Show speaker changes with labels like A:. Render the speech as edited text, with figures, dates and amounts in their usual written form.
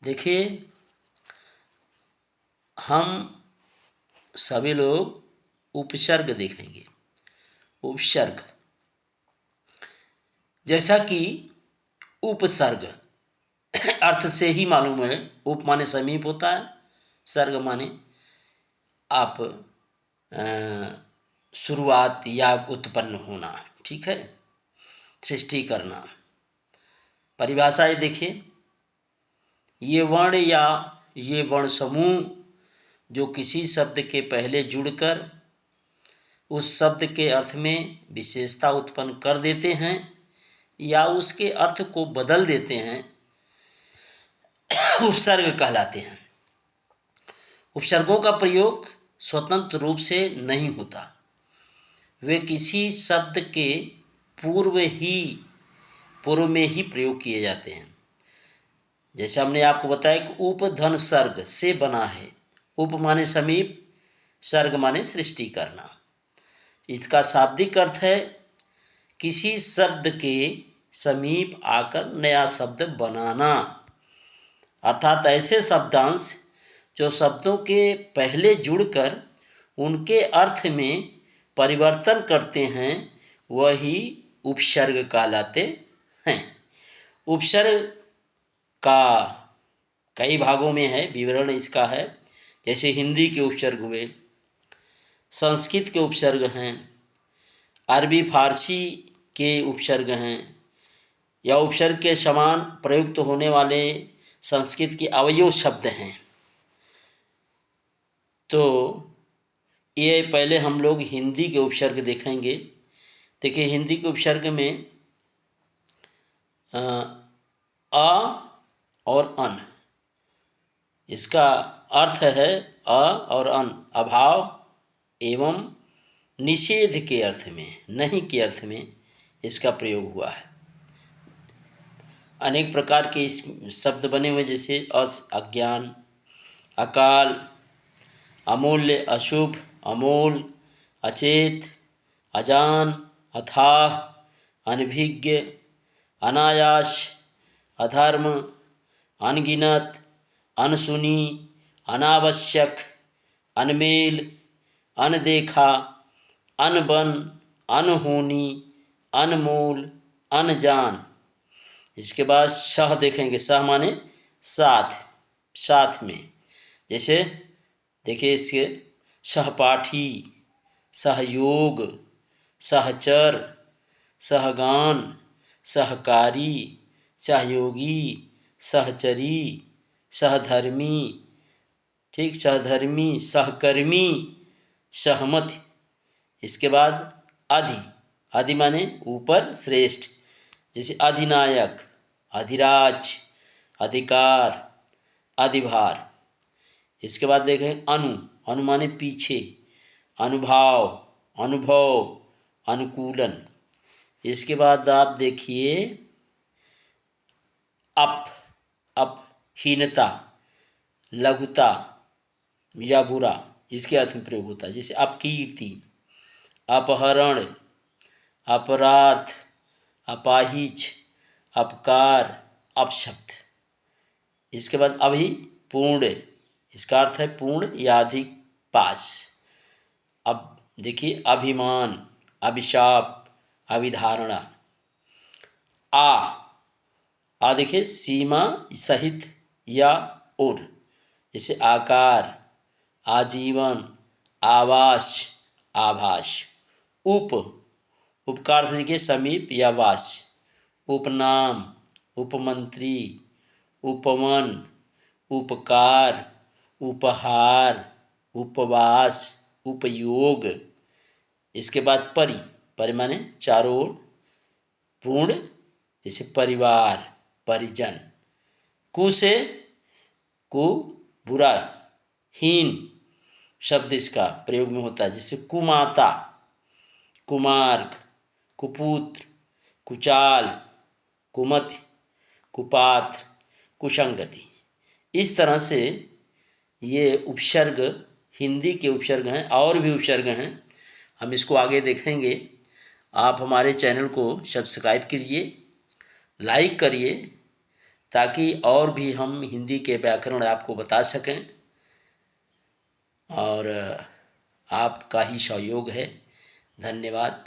A: देखिए, हम सभी लोग उपसर्ग देखेंगे। उपसर्ग जैसा कि उपसर्ग अर्थ से ही मालूम है। उप माने समीप होता है, सर्ग माने आप शुरुआत या उत्पन्न होना। ठीक है, सृष्टि करना। परिभाषाएं देखिए, ये वर्ण या ये वर्ण समूह जो किसी शब्द के पहले जुड़कर उस शब्द के अर्थ में विशेषता उत्पन्न कर देते हैं या उसके अर्थ को बदल देते हैं, उपसर्ग कहलाते हैं। उपसर्गों का प्रयोग स्वतंत्र रूप से नहीं होता, वे किसी शब्द के पूर्व में ही प्रयोग किए जाते हैं। जैसे हमने आपको बताया कि उप धन सर्ग से बना है। उप माने समीप, सर्ग माने सृष्टि करना। इसका शाब्दिक अर्थ है किसी शब्द के समीप आकर नया शब्द बनाना, अर्थात ऐसे शब्दांश जो शब्दों के पहले जुड़कर उनके अर्थ में परिवर्तन करते हैं, वही उपसर्ग कहलाते हैं। उपसर्ग का कई भागों में है, विवरण इसका है। जैसे हिंदी के उपसर्ग हुए, संस्कृत के उपसर्ग हैं, अरबी फारसी के उपसर्ग हैं, या उपसर्ग के समान प्रयुक्त होने वाले संस्कृत के अवयव शब्द हैं। तो ये पहले हम लोग हिंदी के उपसर्ग देखेंगे। देखिए, हिंदी के उपसर्ग में अ और अन, इसका अर्थ है अ और अन, अभाव एवं निषेध के अर्थ में, नहीं के अर्थ में इसका प्रयोग हुआ है। अनेक प्रकार के इस शब्द बने हुए, जैसे अज्ञान, अकाल, अमूल्य, अशुभ, अमोल, अचेत, अजान, अथाह, अनभिज्ञ, अनायास, अधर्म, अनगिनत, अनसुनी, अनावश्यक, अनमेल, अनदेखा, अनबन, अनहोनी, अनमोल, अनजान। इसके बाद सह देखेंगे। सह माने साथ, साथ में। जैसे देखिए, इसके सहपाठी, सहयोग, सहचर, सहगान, सहकारी, सहयोगी, सहचरी, सहधर्मी, ठीक, सहधर्मी, सहकर्मी, सहमति। इसके बाद अधि, अधि माने ऊपर, श्रेष्ठ। जैसे अधिनायक, अधिराज, अधिकार, अधिभार। इसके बाद देखें अनु, अनु माने पीछे, अनुभाव, अनुभव, अनुकूलन। इसके बाद आप देखिए अप, हीनता, लघुता या बुरा, इसके अर्थ में प्रयोग होता है। जैसे अपकीर्ति, अपहरण, अपराध, अपाहिज, अपकार, अपशब्द। इसके बाद अभी पूर्ण, इसका अर्थ है पूर्ण या अधिक, पास। अब देखिए अभिमान, अभिशाप, अभिधारणा। आ देखिए सीमा सहित या और, जैसे आकार, आजीवन, आवास, आभास। उपकार से देखिए समीप या वास। उपनाम, उपमंत्री, उपवन, उपकार, उपहार, उपवास, उपयोग। इसके बाद परि, परि माने चारों ओर, पूर्ण, जैसे परिवार, परिजन। कु से कु, बुरा, हीन शब्द इसका प्रयोग में होता है। जैसे कुमाता, कुमार्ग, कुपुत्र, कुचाल, कुमति, कुपात्र, कुसंगति। इस तरह से ये उपसर्ग हिंदी के उपसर्ग हैं। और भी उपसर्ग हैं, हम इसको आगे देखेंगे। आप हमारे चैनल को सब्सक्राइब कीजिए, लाइक करिए, ताकि और भी हम हिंदी के व्याकरण आपको बता सकें, और आपका ही सहयोग है। धन्यवाद।